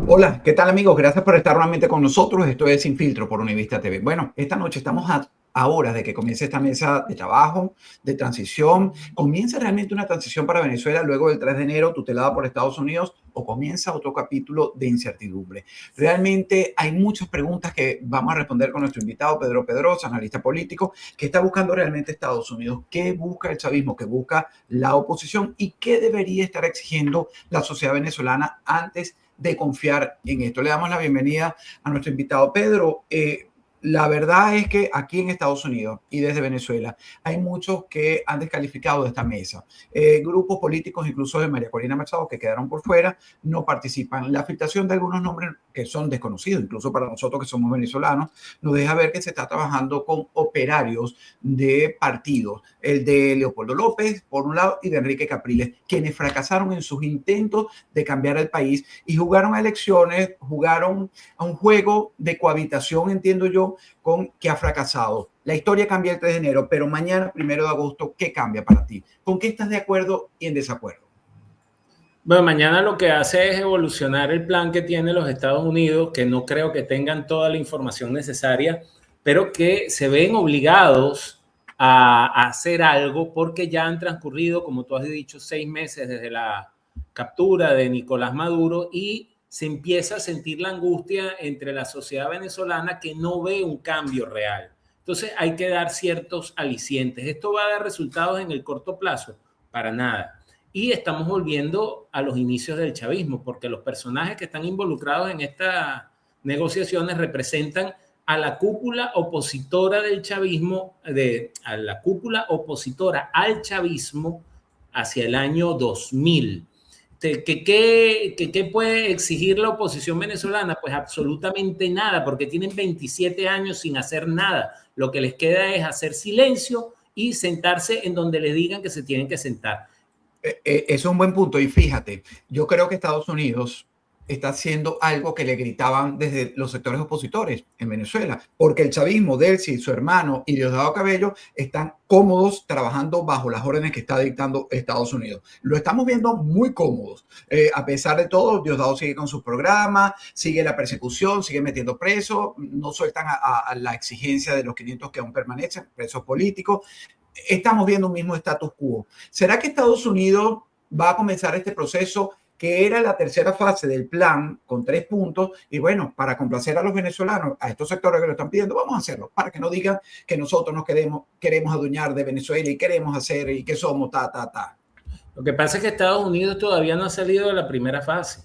Hola, ¿qué tal amigos? Gracias por estar nuevamente con nosotros. Esto es Sin Filtro por Univista TV. Bueno, esta noche estamos a horas de que comience esta mesa de trabajo, de transición. ¿Comienza realmente una transición para Venezuela luego del 3 de enero tutelada por Estados Unidos o comienza otro capítulo de incertidumbre? Realmente hay muchas preguntas que vamos a responder con nuestro invitado Pedro Pedrosa, analista político, que está buscando realmente Estados Unidos. ¿Qué busca el chavismo? ¿Qué busca la oposición? ¿Y qué debería estar exigiendo la sociedad venezolana antes de confiar en esto? Le damos la bienvenida a nuestro invitado Pedro. La verdad es que aquí en Estados Unidos y desde Venezuela hay muchos que han descalificado de esta mesa. Grupos políticos, incluso de María Corina Machado, que quedaron por fuera, no participan. La filtración de algunos nombres que son desconocidos, incluso para nosotros que somos venezolanos, nos deja ver que se está trabajando con operarios de partidos. El de Leopoldo López, por un lado, y de Enrique Capriles, quienes fracasaron en sus intentos de cambiar el país y jugaron a elecciones, jugaron a un juego de cohabitación, entiendo yo, con que ha fracasado. La historia cambia el 3 de enero, pero mañana, 1 de agosto, ¿qué cambia para ti? ¿Con qué estás de acuerdo y en desacuerdo? Bueno, mañana lo que hace es evolucionar el plan que tienen los Estados Unidos, que no creo que tengan toda la información necesaria, pero que se ven obligados a hacer algo porque ya han transcurrido, como tú has dicho, 6 meses desde la captura de Nicolás Maduro y se empieza a sentir la angustia entre la sociedad venezolana que no ve un cambio real. Entonces hay que dar ciertos alicientes. ¿Esto va a dar resultados en el corto plazo? Para nada. Y estamos volviendo a los inicios del chavismo, porque los personajes que están involucrados en estas negociaciones representan a la cúpula opositora del chavismo, a la cúpula opositora al chavismo hacia el año 2000. ¿Qué puede exigir la oposición venezolana? Pues absolutamente nada, porque tienen 27 años sin hacer nada. Lo que les queda es hacer silencio y sentarse en donde les digan que se tienen que sentar. Eso es un buen punto y fíjate, yo creo que Estados Unidos está haciendo algo que le gritaban desde los sectores opositores en Venezuela, porque el chavismo, Delcy, su hermano y Diosdado Cabello están cómodos trabajando bajo las órdenes que está dictando Estados Unidos. Lo estamos viendo muy cómodos. A pesar de todo, Diosdado sigue con sus programas, sigue la persecución, sigue metiendo presos, no sueltan a la exigencia de los 500 que aún permanecen, presos políticos. Estamos viendo un mismo status quo. ¿Será que Estados Unidos va a comenzar este proceso que era la tercera fase del plan con 3 puntos? Y bueno, para complacer a los venezolanos, a estos sectores que lo están pidiendo, vamos a hacerlo, para que no digan que nosotros nos queremos adueñar de Venezuela y queremos hacer y que somos ta. Lo que pasa es que Estados Unidos todavía no ha salido de la primera fase,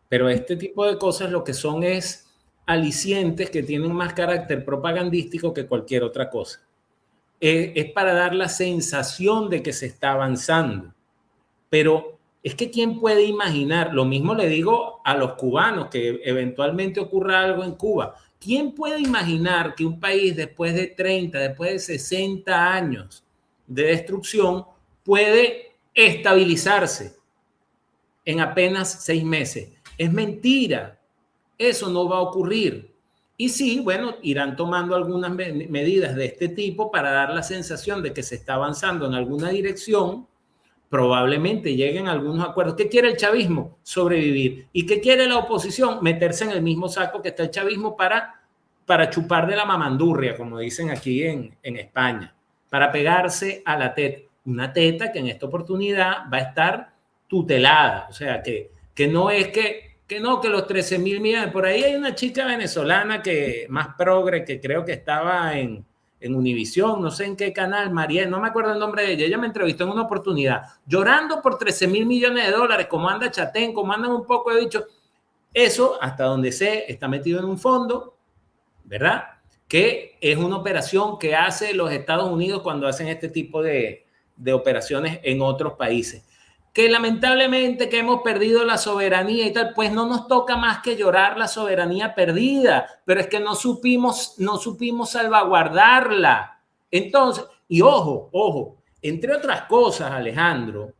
pero este tipo de cosas lo que son es alicientes que tienen más carácter propagandístico que cualquier otra cosa. Es para dar la sensación de que se está avanzando, pero es que quién puede imaginar, lo mismo le digo a los cubanos, que eventualmente ocurra algo en Cuba, ¿quién puede imaginar que un país después de 30, después de 60 años de destrucción puede estabilizarse en apenas 6 meses? Es mentira, eso no va a ocurrir. Y sí, bueno, irán tomando algunas medidas de este tipo para dar la sensación de que se está avanzando en alguna dirección. Probablemente lleguen a algunos acuerdos. ¿Qué quiere el chavismo? Sobrevivir. ¿Y qué quiere la oposición? Meterse en el mismo saco que está el chavismo para chupar de la mamandurria, como dicen aquí en España, para pegarse a la teta. Una teta que en esta oportunidad va a estar tutelada. O sea, que no es que no, que los 13.000 millones. Por ahí hay una chica venezolana que más progre, que creo que estaba en Univisión, no sé en qué canal, María, no me acuerdo el nombre de ella. Ella me entrevistó en una oportunidad, llorando por 13.000 millones de dólares, como anda Chatén, como andan un poco, he dicho, eso, hasta donde sé, está metido en un fondo, ¿verdad? Que es una operación que hace los Estados Unidos cuando hacen este tipo de operaciones en otros países. Que lamentablemente que hemos perdido la soberanía y tal, pues no nos toca más que llorar la soberanía perdida, pero es que no supimos salvaguardarla. Entonces, y ojo, entre otras cosas, Alejandro,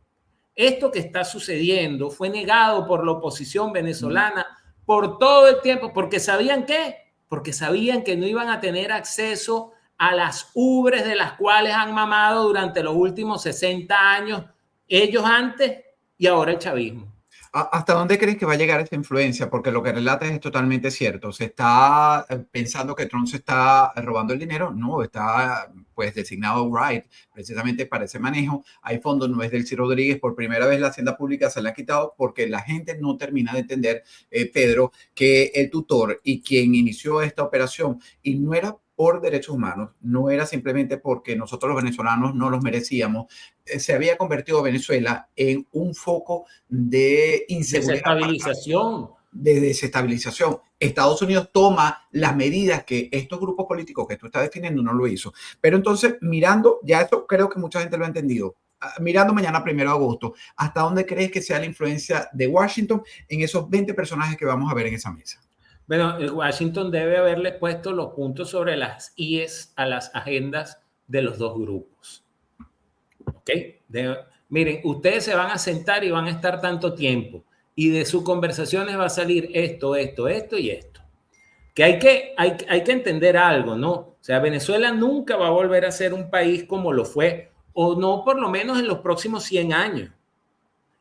esto que está sucediendo fue negado por la oposición venezolana por todo el tiempo, porque ¿sabían qué? Porque sabían que no iban a tener acceso a las ubres de las cuales han mamado durante los últimos 60 años, ellos antes y ahora el chavismo. ¿Hasta dónde crees que va a llegar esta influencia? Porque lo que relatas es totalmente cierto. ¿Se está pensando que Trump se está robando el dinero? No, está pues designado Wright precisamente para ese manejo. Hay fondos, no es del Ciro Rodríguez. Por primera vez la hacienda pública se la ha quitado porque la gente no termina de entender, Pedro, que el tutor y quien inició esta operación, y no era por derechos humanos, no era simplemente porque nosotros los venezolanos no los merecíamos, se había convertido Venezuela en un foco de inseguridad, Desestabilización. de desestabilización. Estados Unidos toma las medidas que estos grupos políticos que tú estás definiendo no lo hizo. Pero entonces, mirando, ya esto creo que mucha gente lo ha entendido, mirando mañana 1 de agosto, ¿hasta dónde crees que sea la influencia de Washington en esos 20 personajes que vamos a ver en esa mesa? Bueno, Washington debe haberle puesto los puntos sobre las IES a las agendas de los dos grupos. ¿Ok? Miren, ustedes se van a sentar y van a estar tanto tiempo y de sus conversaciones va a salir esto, esto, esto y esto. Que hay que entender algo, ¿no? O sea, Venezuela nunca va a volver a ser un país como lo fue, o no por lo menos en los próximos 100 años.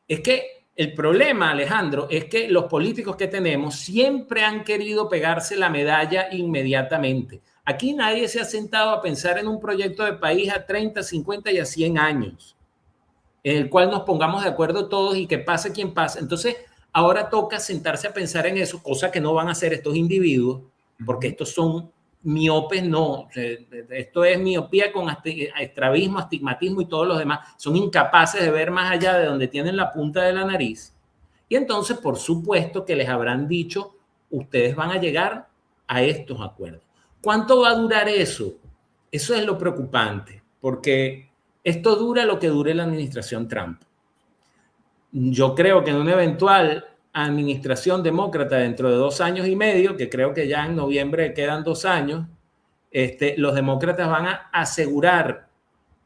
Es que el problema, Alejandro, es que los políticos que tenemos siempre han querido pegarse la medalla inmediatamente. Aquí nadie se ha sentado a pensar en un proyecto de país a 30, 50 y a 100 años, en el cual nos pongamos de acuerdo todos y que pase quien pase. Entonces, ahora toca sentarse a pensar en eso, cosa que no van a hacer estos individuos, porque estos son miopes, no. Esto es miopía con estrabismo, astigmatismo y todos los demás. Son incapaces de ver más allá de donde tienen la punta de la nariz. Y entonces, por supuesto que les habrán dicho, ustedes van a llegar a estos acuerdos. ¿Cuánto va a durar eso? Eso es lo preocupante, porque esto dura lo que dure la administración Trump. Yo creo que en una eventual administración demócrata dentro de 2 años y medio, que creo que ya en noviembre quedan 2 años, los demócratas van a asegurar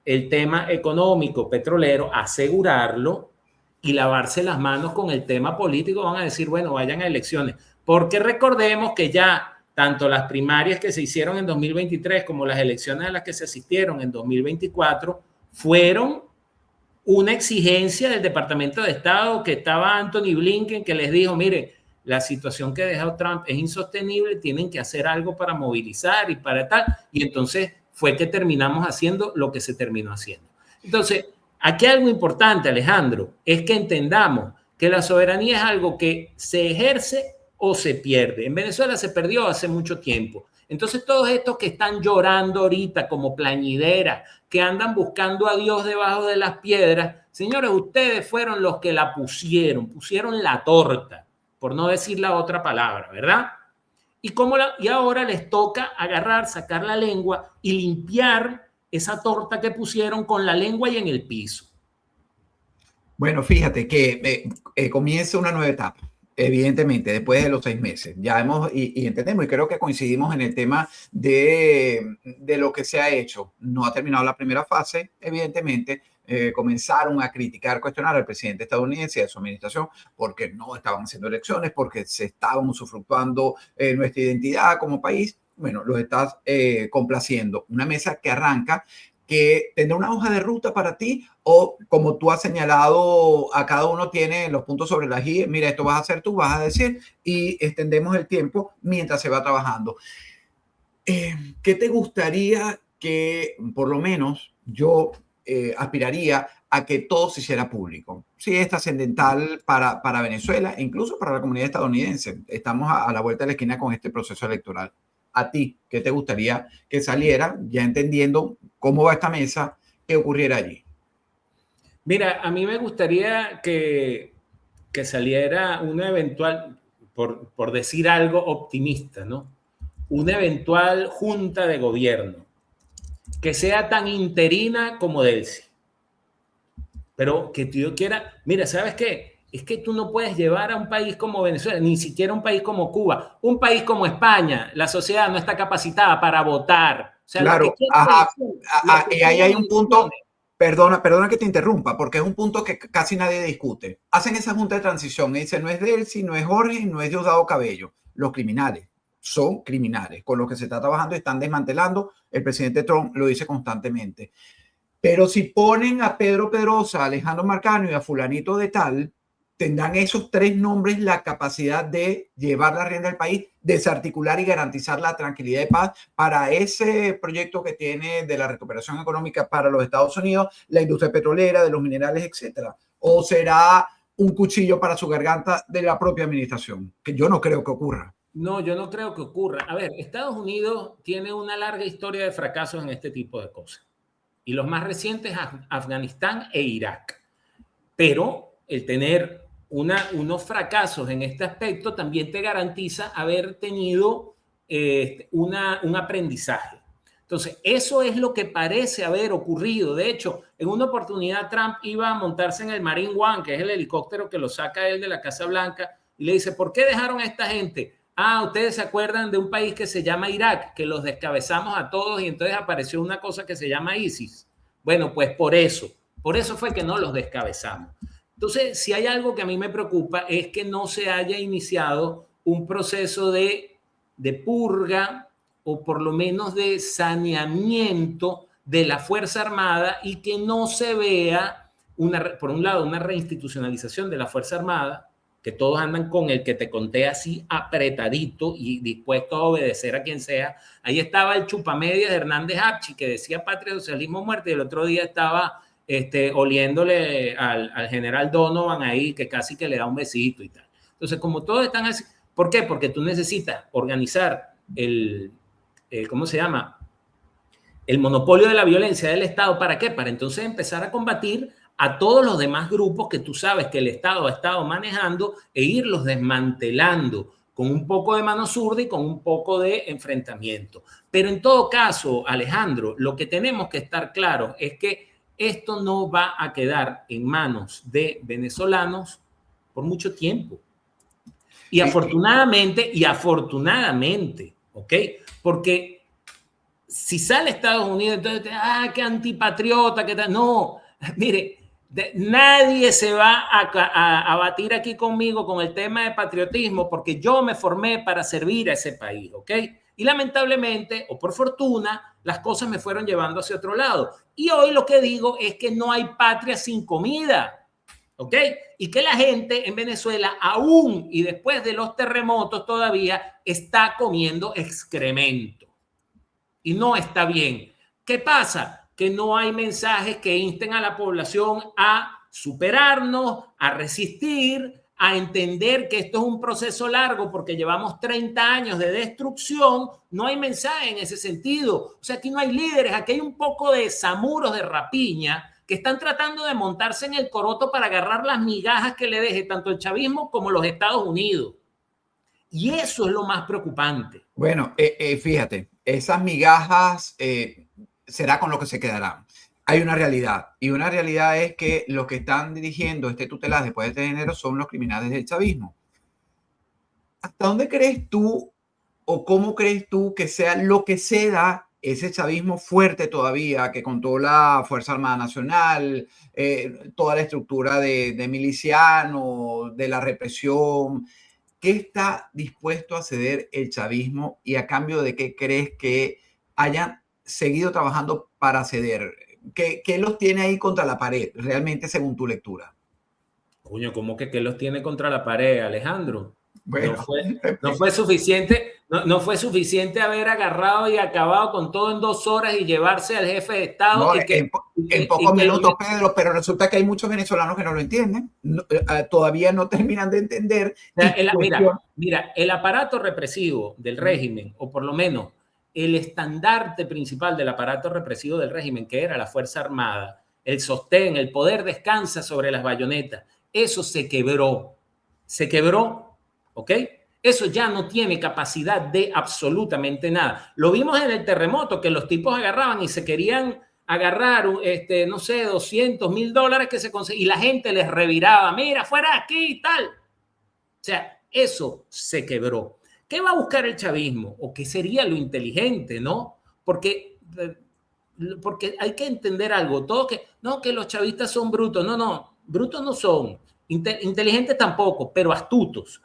el tema económico petrolero, asegurarlo y lavarse las manos con el tema político. Van a decir, bueno, vayan a elecciones. Porque recordemos que ya tanto las primarias que se hicieron en 2023 como las elecciones a las que se asistieron en 2024 fueron una exigencia del Departamento de Estado, que estaba Anthony Blinken, que les dijo, mire, la situación que ha dejado Trump es insostenible, tienen que hacer algo para movilizar y para tal. Y entonces fue que terminamos haciendo lo que se terminó haciendo. Entonces, aquí algo importante, Alejandro, es que entendamos que la soberanía es algo que se ejerce o se pierde. En Venezuela se perdió hace mucho tiempo. Entonces, todos estos que están llorando ahorita como plañideras, que andan buscando a Dios debajo de las piedras, señores, ustedes fueron los que la pusieron la torta, por no decir la otra palabra, ¿verdad? Y ahora les toca agarrar, sacar la lengua y limpiar esa torta que pusieron con la lengua y en el piso. Bueno, fíjate que comienza una nueva etapa. Evidentemente, después de los 6 meses, ya hemos y entendemos y creo que coincidimos en el tema de lo que se ha hecho. No ha terminado la primera fase, evidentemente. Comenzaron a criticar, cuestionar al presidente estadounidense y a su administración porque no estaban haciendo elecciones, porque se estaban usufructuando nuestra identidad como país. Bueno, los estás complaciendo. Una mesa que arranca, que tendrá una hoja de ruta para ti, o como tú has señalado, a cada uno tiene los puntos sobre las i. Mira, esto vas a hacer tú, vas a decir, y extendemos el tiempo mientras se va trabajando. ¿Qué te gustaría que, por lo menos, yo aspiraría a que todo se hiciera público? Sí, es trascendental para Venezuela e incluso para la comunidad estadounidense. Estamos a la vuelta de la esquina con este proceso electoral. ¿A ti qué te gustaría que saliera, ya entendiendo cómo va esta mesa, qué ocurriera allí? Mira, a mí me gustaría que saliera una eventual, por decir algo optimista, ¿no? Una eventual junta de gobierno que sea tan interina como Delcy. Pero que tú quieras, mira, ¿sabes qué? Es que tú no puedes llevar a un país como Venezuela, ni siquiera un país como Cuba, un país como España, la sociedad no está capacitada para votar. O sea, Claro, ajá, y ahí hay un punto, perdona que te interrumpa, porque es un punto que casi nadie discute. Hacen esa junta de transición y dicen, no es Delcy, no es Jorge, no es Diosdado Cabello. Los criminales son criminales, con los que se está trabajando y están desmantelando. El presidente Trump lo dice constantemente. Pero si ponen a Pedro Pedrosa, a Alejandro Marcano y a fulanito de tal, ¿Tendrán esos tres nombres la capacidad de llevar la rienda del país, desarticular y garantizar la tranquilidad y paz para ese proyecto que tiene de la recuperación económica para los Estados Unidos, la industria petrolera, de los minerales, etcétera? ¿O será un cuchillo para su garganta de la propia administración? Que yo no creo que ocurra. No, yo no creo que ocurra. A ver, Estados Unidos tiene una larga historia de fracasos en este tipo de cosas. Y los más recientes, Afganistán e Irak. Pero el tener unos fracasos en este aspecto también te garantiza haber tenido un aprendizaje. Entonces, eso es lo que parece haber ocurrido. De hecho, en una oportunidad Trump iba a montarse en el Marine One, que es el helicóptero que lo saca él de la Casa Blanca, y le dice, ¿por qué dejaron a esta gente? Ah, ustedes se acuerdan de un país que se llama Irak, que los descabezamos a todos y entonces apareció una cosa que se llama ISIS. Bueno, pues por eso fue que no los descabezamos. Entonces, si hay algo que a mí me preocupa es que no se haya iniciado un proceso de purga o por lo menos de saneamiento de la Fuerza Armada y que no se vea, por un lado, una reinstitucionalización de la Fuerza Armada, que todos andan con el que te conté así apretadito y dispuesto a obedecer a quien sea. Ahí estaba el chupamedias de Hernández Apchi, que decía patria, socialismo, muerte, y el otro día estaba oliéndole al general Donovan ahí, que casi que le da un besito y tal. Entonces, como todos están así, ¿por qué? Porque tú necesitas organizar ¿cómo se llama? El monopolio de la violencia del Estado. ¿Para qué? Para entonces empezar a combatir a todos los demás grupos que tú sabes que el Estado ha estado manejando e irlos desmantelando con un poco de mano zurda y con un poco de enfrentamiento. Pero en todo caso, Alejandro, lo que tenemos que estar claros es que esto no va a quedar en manos de venezolanos por mucho tiempo. Y afortunadamente, ¿ok? Porque si sale Estados Unidos, entonces, qué antipatriota, qué tal. No, mire, nadie se va a batir aquí conmigo con el tema de patriotismo porque yo me formé para servir a ese país, ¿ok? Y lamentablemente, o por fortuna, las cosas me fueron llevando hacia otro lado. Y hoy lo que digo es que no hay patria sin comida, ¿ok? Y que la gente en Venezuela, aún y después de los terremotos todavía, está comiendo excremento. Y no está bien. ¿Qué pasa? Que no hay mensajes que insten a la población a superarnos, a resistir, a entender que esto es un proceso largo porque llevamos 30 años de destrucción. No hay mensaje en ese sentido. O sea, aquí no hay líderes, aquí hay un poco de zamuros de rapiña que están tratando de montarse en el coroto para agarrar las migajas que le deje tanto el chavismo como los Estados Unidos. Y eso es lo más preocupante. Bueno, fíjate, esas migajas será con lo que se quedarán. Hay una realidad, y una realidad es que los que están dirigiendo este tutelaje después de este enero son los criminales del chavismo. ¿Hasta dónde crees tú o cómo crees tú que sea lo que ceda ese chavismo fuerte todavía que controla la Fuerza Armada Nacional, toda la estructura de milicianos, de la represión? ¿Qué está dispuesto a ceder el chavismo y a cambio de qué crees que hayan seguido trabajando para ceder? ¿Qué los tiene ahí contra la pared realmente según tu lectura? Coño, ¿cómo que los tiene contra la pared, Alejandro? Bueno, no fue suficiente haber agarrado y acabado con todo en 2 horas y llevarse al jefe de Estado. No, en pocos minutos, Pedro, pero resulta que hay muchos venezolanos que no lo entienden, todavía no terminan de entender. Mira, el aparato represivo del régimen, o por lo menos el estandarte principal del aparato represivo del régimen, que era la Fuerza Armada, el sostén, el poder descansa sobre las bayonetas, eso se quebró, ¿ok? Eso ya no tiene capacidad de absolutamente nada. Lo vimos en el terremoto, que los tipos agarraban y se querían agarrar, no sé, $200,000 que se conseguían, y la gente les reviraba, mira, fuera aquí y tal. O sea, eso se quebró. ¿Qué va a buscar el chavismo? ¿O qué sería lo inteligente, no? Porque hay que entender algo. Todo que los chavistas son brutos. No, brutos no son. Inteligentes tampoco, pero astutos.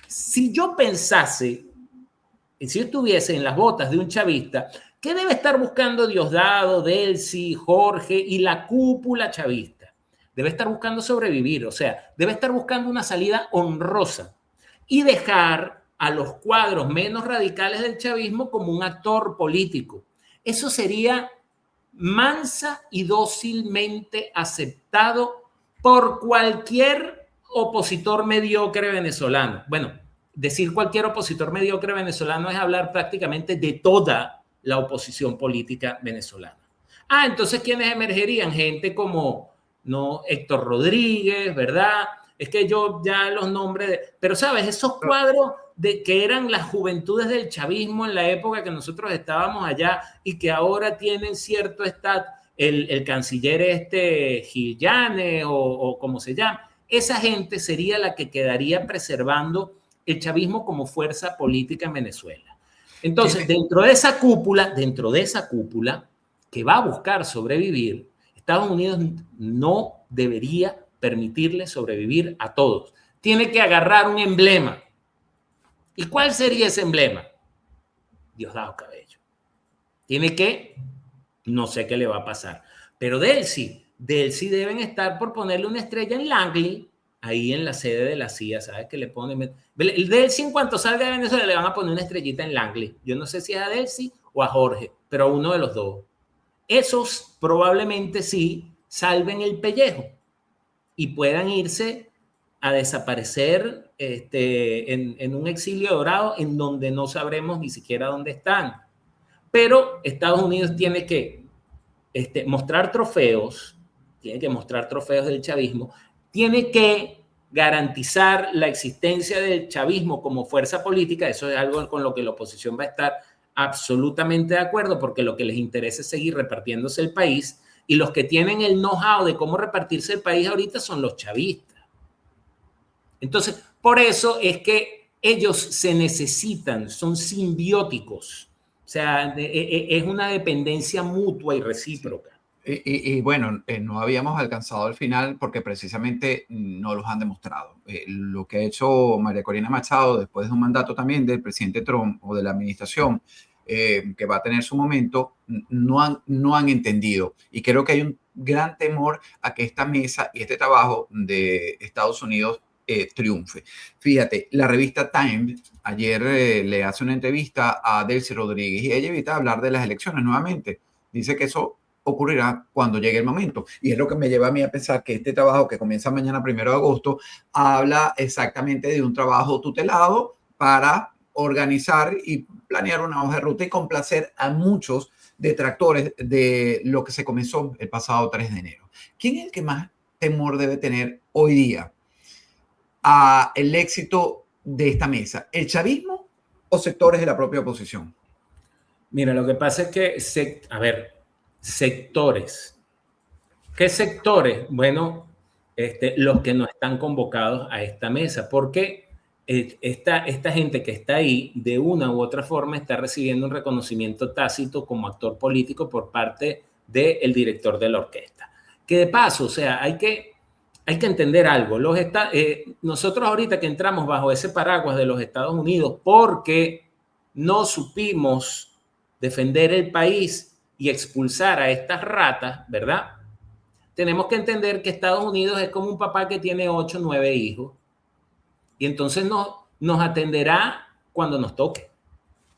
Si yo pensase, si yo estuviese en las botas de un chavista, ¿qué debe estar buscando Diosdado, Delcy, Jorge y la cúpula chavista? debe estar buscando sobrevivir, o sea, debe estar buscando una salida honrosa y dejar a los cuadros menos radicales del chavismo como un actor político. Eso sería mansa y dócilmente aceptado por cualquier opositor mediocre venezolano. Bueno, decir cualquier opositor mediocre venezolano es hablar prácticamente de toda la oposición política venezolana. Entonces, ¿quiénes emergerían? Gente como, no, Héctor Rodríguez, ¿verdad? Es que yo ya los nombres, pero sabes, esos cuadros de que eran las juventudes del chavismo en la época que nosotros estábamos allá y que ahora tienen cierto estatus, el canciller Gil Yanes o como se llama, esa gente sería la que quedaría preservando el chavismo como fuerza política en Venezuela. Entonces, dentro de esa cúpula que va a buscar sobrevivir, Estados Unidos no debería permitirle sobrevivir a todos. Tiene que agarrar un emblema. ¿Y cuál sería ese emblema? Diosdado Cabello. Tiene que, no sé qué le va a pasar, pero Delcy deben estar por ponerle una estrella en Langley, ahí en la sede de la CIA, ¿sabes? Que le ponen, el Delcy en cuanto salga de Venezuela le van a poner una estrellita en Langley. Yo no sé si es a Delcy o a Jorge, pero a uno de los dos. Esos probablemente sí salven el pellejo y puedan irse a desaparecer en un exilio dorado en donde no sabremos ni siquiera dónde están. Pero Estados Unidos tiene que mostrar trofeos, tiene que mostrar trofeos del chavismo, tiene que garantizar la existencia del chavismo como fuerza política. Eso es algo con lo que la oposición va a estar absolutamente de acuerdo, porque lo que les interesa es seguir repartiéndose el país, y los que tienen el know-how de cómo repartirse el país ahorita son los chavistas. Entonces, por eso es que ellos se necesitan, son simbióticos. O sea, es una dependencia mutua y recíproca. Y bueno, no habíamos alcanzado el final porque precisamente no los han demostrado. Lo que ha hecho María Corina Machado después de un mandato también del presidente Trump o de la administración que va a tener su momento, no han entendido. Y creo que hay un gran temor a que esta mesa y este trabajo de Estados Unidos triunfe. Fíjate, la revista Time ayer le hace una entrevista a Delcy Rodríguez y ella evita hablar de las elecciones nuevamente. Dice que eso ocurrirá cuando llegue el momento. Y es lo que me lleva a mí a pensar que este trabajo que comienza mañana 1 de agosto habla exactamente de un trabajo tutelado para organizar y planear una hoja de ruta y complacer a muchos detractores de lo que se comenzó el pasado 3 de enero. ¿Quién es el que más temor debe tener hoy día a el éxito de esta mesa? ¿El chavismo o sectores de la propia oposición? Mira, lo que pasa es que, sectores. ¿Qué sectores? Bueno, los que no están convocados a esta mesa, porque esta gente que está ahí, de una u otra forma, está recibiendo un reconocimiento tácito como actor político por parte del director de la orquesta. Que de paso, o sea, hay que entender algo. Nosotros ahorita que entramos bajo ese paraguas de los Estados Unidos porque no supimos defender el país y expulsar a estas ratas, ¿verdad? Tenemos que entender que Estados Unidos es como un papá que tiene 8 o 9 hijos y entonces nos atenderá cuando nos toque.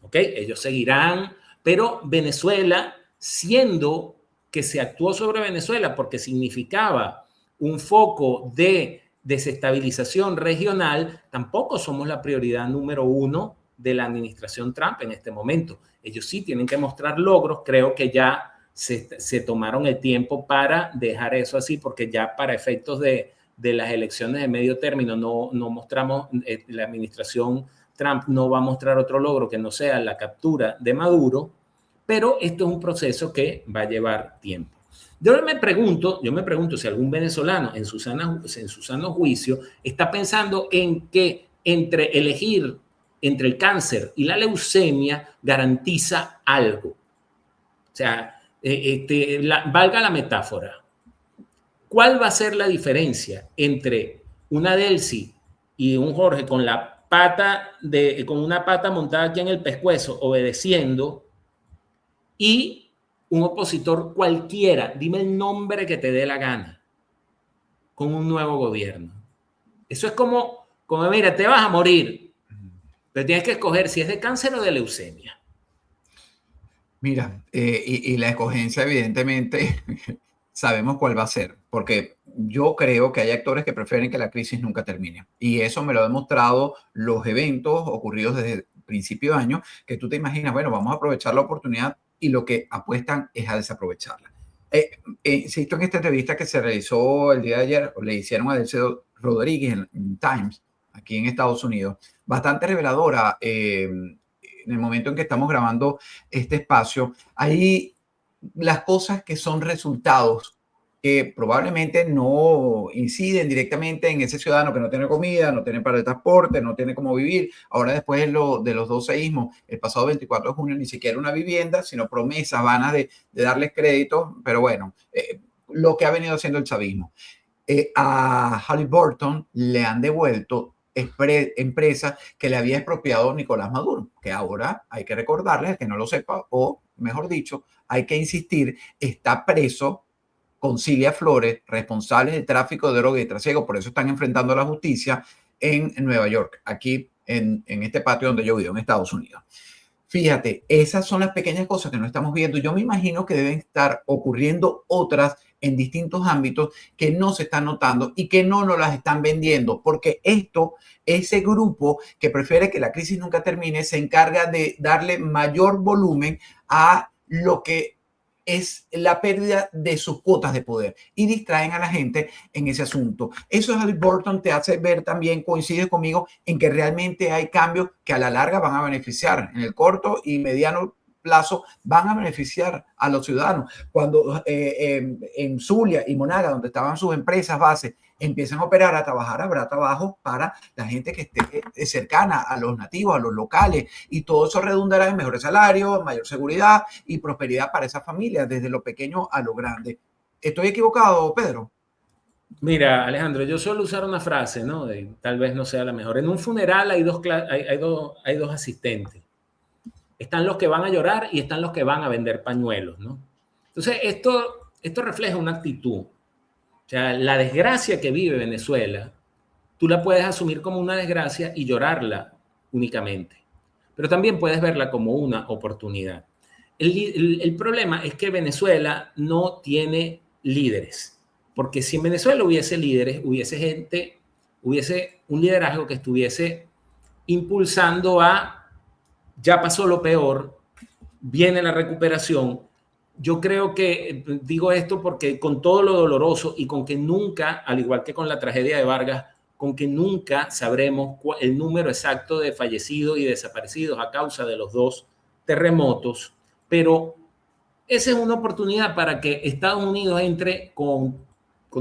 ¿Ok? Ellos seguirán, pero Venezuela, siendo que se actuó sobre Venezuela porque significaba un foco de desestabilización regional, tampoco somos la prioridad número 1 de la administración Trump en este momento. Ellos sí tienen que mostrar logros. Creo que ya se tomaron el tiempo para dejar eso así, porque ya para efectos de las elecciones de medio término no mostramos, la administración Trump no va a mostrar otro logro que no sea la captura de Maduro, pero esto es un proceso que va a llevar tiempo. Yo me pregunto si algún venezolano en su sano juicio está pensando en que elegir entre el cáncer y la leucemia garantiza algo. O sea, valga la metáfora. ¿Cuál va a ser la diferencia entre una Delcy y un Jorge con una pata montada aquí en el pescuezo obedeciendo y un opositor cualquiera? Dime el nombre que te dé la gana. con un nuevo gobierno. Eso es como mira, te vas a morir, pero tienes que escoger si es de cáncer o de leucemia. Mira, y la escogencia, evidentemente, sabemos cuál va a ser, porque yo creo que hay actores que prefieren que la crisis nunca termine. Y eso me lo han demostrado los eventos ocurridos desde el principio de año, que tú te imaginas, bueno, vamos a aprovechar la oportunidad y lo que apuestan es a desaprovecharla. Insisto en esta entrevista que se realizó el día de ayer, o le hicieron a Delcio Rodríguez en Times, aquí en Estados Unidos, bastante reveladora. En el momento en que estamos grabando este espacio, hay las cosas que son resultados que probablemente no inciden directamente en ese ciudadano que no tiene comida, no tiene para el transporte, no tiene cómo vivir. Ahora, después de los dos seísmos, el pasado 24 de junio, ni siquiera una vivienda, sino promesas vanas de darles crédito. Pero bueno, lo que ha venido haciendo el chavismo. A Halliburton le han devuelto empresa que le había expropiado Nicolás Maduro, que ahora hay que recordarles, que no lo sepa, o mejor dicho, hay que insistir, está preso con Cilia Flores, responsables de tráfico de droga y trasiego, por eso están enfrentando a la justicia en Nueva York, aquí en este patio donde yo vivo, en Estados Unidos. Fíjate, esas son las pequeñas cosas que no estamos viendo. Yo me imagino que deben estar ocurriendo otras en distintos ámbitos que no se están notando y que no nos las están vendiendo, porque ese grupo que prefiere que la crisis nunca termine, se encarga de darle mayor volumen a lo que es la pérdida de sus cuotas de poder y distraen a la gente en ese asunto. Eso es Halliburton, te hace ver también, coincide conmigo, en que realmente hay cambios que a la larga van a beneficiar, en el corto y mediano plazo van a beneficiar a los ciudadanos. Cuando en Zulia y Monaga, donde estaban sus empresas bases, empiezan a operar, a trabajar, habrá trabajo para la gente que esté cercana a los nativos, a los locales, y todo eso redundará en mejores salarios, mayor seguridad y prosperidad para esas familias, desde lo pequeño a lo grande. ¿Estoy equivocado, Pedro? Mira, Alejandro, yo suelo usar una frase, ¿no? Tal vez no sea la mejor. En un funeral hay dos asistentes. Están los que van a llorar y están los que van a vender pañuelos, ¿no? Entonces, esto refleja una actitud. O sea, la desgracia que vive Venezuela, tú la puedes asumir como una desgracia y llorarla únicamente. Pero también puedes verla como una oportunidad. El problema es que Venezuela no tiene líderes. Porque si en Venezuela hubiese líderes, hubiese un liderazgo que estuviese impulsando ya pasó lo peor, viene la recuperación. Yo creo que digo esto porque con todo lo doloroso y con que nunca, al igual que con la tragedia de Vargas, con que nunca sabremos el número exacto de fallecidos y desaparecidos a causa de los dos terremotos, pero esa es una oportunidad para que Estados Unidos entre con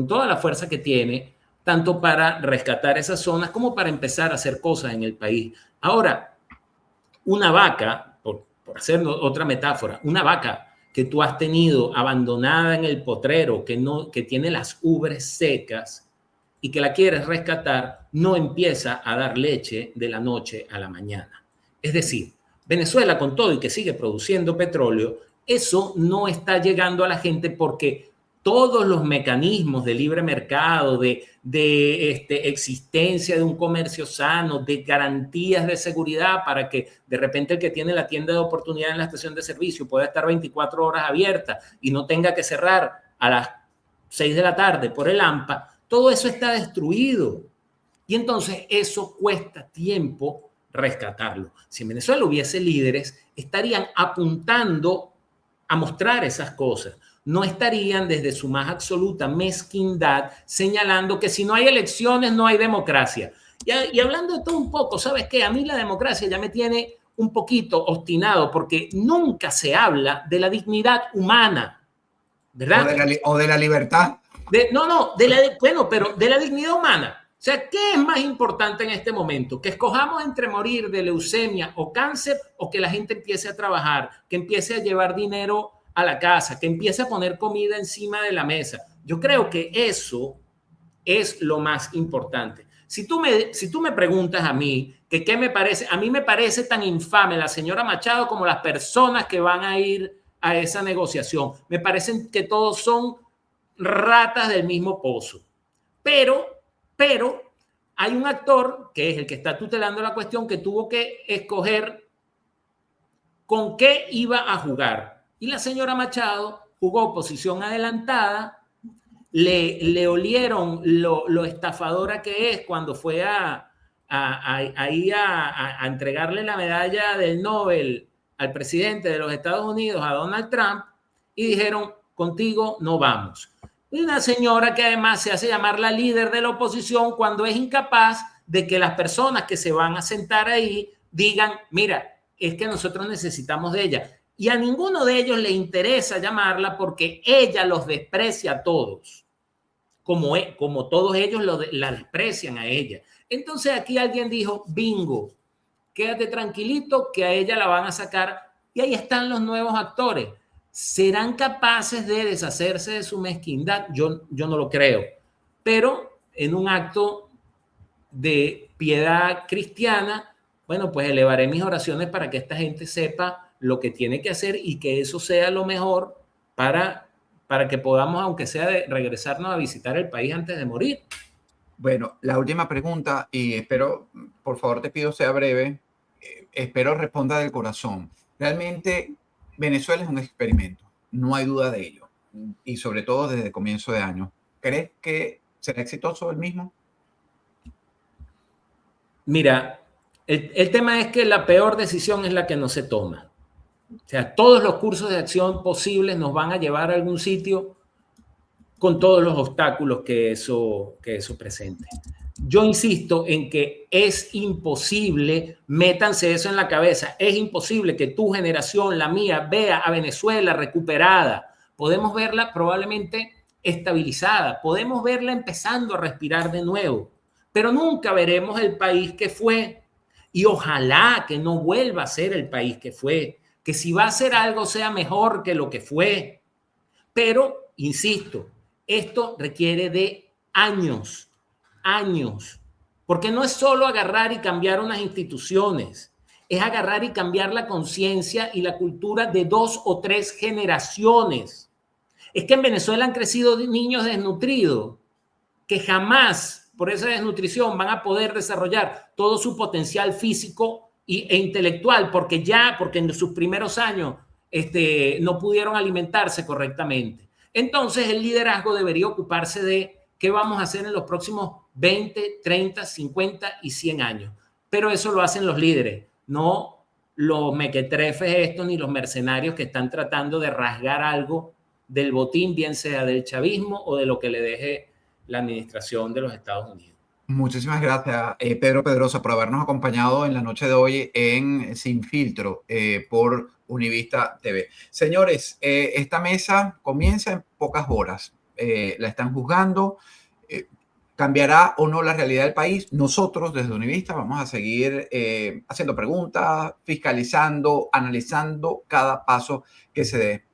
toda la fuerza que tiene, tanto para rescatar esas zonas como para empezar a hacer cosas en el país. Ahora, una vaca, por hacer otra metáfora, una vaca que tú has tenido abandonada en el potrero, que tiene las ubres secas y que la quieres rescatar, no empieza a dar leche de la noche a la mañana. Es decir, Venezuela, con todo y que sigue produciendo petróleo, eso no está llegando a la gente porque todos los mecanismos de libre mercado, de existencia de un comercio sano, de garantías de seguridad para que de repente el que tiene la tienda de oportunidad en la estación de servicio pueda estar 24 horas abierta y no tenga que cerrar a las 6 de la tarde por el AMPA, todo eso está destruido. Y entonces eso cuesta tiempo rescatarlo. Si en Venezuela hubiese líderes, estarían apuntando a mostrar esas cosas. No estarían desde su más absoluta mezquindad señalando que si no hay elecciones no hay democracia. Y hablando de todo un poco, ¿sabes qué? A mí la democracia ya me tiene un poquito obstinado porque nunca se habla de la dignidad humana, ¿verdad? O de la libertad. Bueno, pero de la dignidad humana. O sea, ¿qué es más importante en este momento? ¿Que escojamos entre morir de leucemia o cáncer o que la gente empiece a trabajar, que empiece a llevar dinero a la casa, que empiece a poner comida encima de la mesa? Yo creo que eso es lo más importante. Si tú me preguntas a mí, que qué me parece, a mí me parece tan infame la señora Machado como las personas que van a ir a esa negociación. Me parecen que todos son ratas del mismo pozo. pero hay un actor que es el que está tutelando la cuestión que tuvo que escoger con qué iba a jugar. Y la señora Machado jugó posición adelantada, le olieron lo estafadora que es cuando fue a entregarle la medalla del Nobel al presidente de los Estados Unidos, a Donald Trump, y dijeron, contigo no vamos. Y una señora que además se hace llamar la líder de la oposición cuando es incapaz de que las personas que se van a sentar ahí digan, mira, es que nosotros necesitamos de ella. Y a ninguno de ellos le interesa llamarla porque ella los desprecia a todos, como todos ellos la desprecian a ella. Entonces aquí alguien dijo, bingo, quédate tranquilito que a ella la van a sacar. Y ahí están los nuevos actores. ¿Serán capaces de deshacerse de su mezquindad? Yo no lo creo. Pero en un acto de piedad cristiana, bueno, pues elevaré mis oraciones para que esta gente sepa lo que tiene que hacer y que eso sea lo mejor para que podamos, aunque sea de regresarnos a visitar el país antes de morir. Bueno, la última pregunta, y espero, por favor, te pido sea breve, espero responda del corazón. Realmente, Venezuela es un experimento, no hay duda de ello, y sobre todo desde el comienzo de año. ¿Crees que será exitoso el mismo? Mira, el tema es que la peor decisión es la que no se toma. O sea, todos los cursos de acción posibles nos van a llevar a algún sitio con todos los obstáculos que eso presente. Yo insisto en que es imposible, métanse eso en la cabeza, es imposible que tu generación, la mía, vea a Venezuela recuperada. Podemos verla probablemente estabilizada, podemos verla empezando a respirar de nuevo, pero nunca veremos el país que fue. Y ojalá que no vuelva a ser el país que fue, que si va a ser algo sea mejor que lo que fue. Pero, insisto, esto requiere de años, porque no es solo agarrar y cambiar unas instituciones, es agarrar y cambiar la conciencia y la cultura de 2 o 3 generaciones. Es que en Venezuela han crecido niños desnutridos que jamás por esa desnutrición van a poder desarrollar todo su potencial físico e intelectual, porque en sus primeros años no pudieron alimentarse correctamente. Entonces el liderazgo debería ocuparse de qué vamos a hacer en los próximos 20, 30, 50 y 100 años. Pero eso lo hacen los líderes, no los mequetrefes estos ni los mercenarios que están tratando de rasgar algo del botín, bien sea del chavismo o de lo que le deje la administración de los Estados Unidos. Muchísimas gracias, Pedro Pedrosa, por habernos acompañado en la noche de hoy en Sin Filtro por Univista TV. Señores, esta mesa comienza en pocas horas. La están juzgando. ¿Cambiará o no la realidad del país? Nosotros, desde Univista, vamos a seguir haciendo preguntas, fiscalizando, analizando cada paso que se dé.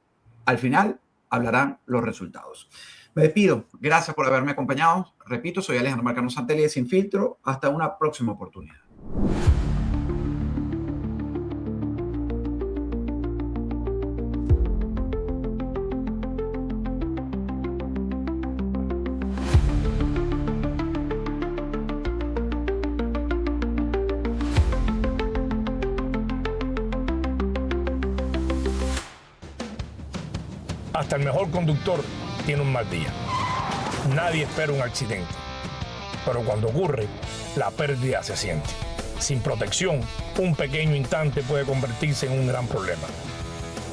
Al final, hablarán los resultados. Me despido. Gracias por haberme acompañado. Repito, soy Alejandro Marcano Santelli de Sin Filtro. Hasta una próxima oportunidad. Hasta el mejor conductor tiene un mal día. Nadie espera un accidente, pero cuando ocurre, la pérdida se siente. Sin protección, un pequeño instante puede convertirse en un gran problema.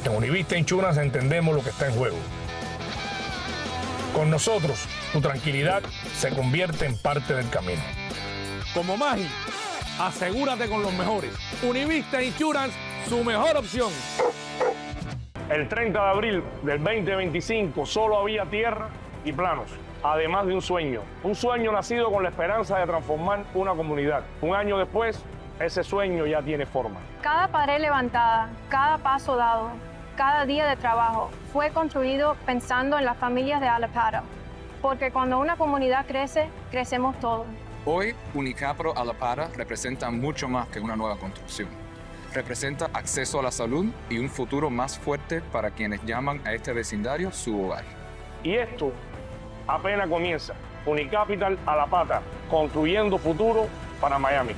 En Univista Insurance entendemos lo que está en juego. Con nosotros, tu tranquilidad se convierte en parte del camino. Como Maggi, asegúrate con los mejores. Univista Insurance, su mejor opción. El 30 de abril del 2025 solo había tierra y planos, además de un sueño nacido con la esperanza de transformar una comunidad. Un año después, ese sueño ya tiene forma. Cada pared levantada, cada paso dado, cada día de trabajo fue construido pensando en las familias de Alaparo, porque cuando una comunidad crece, crecemos todos. Hoy, Unicapro Alapara representa mucho más que una nueva construcción. Representa acceso a la salud y un futuro más fuerte para quienes llaman a este vecindario su hogar. Y esto apenas comienza. Unicapital a la pata, construyendo futuro para Miami.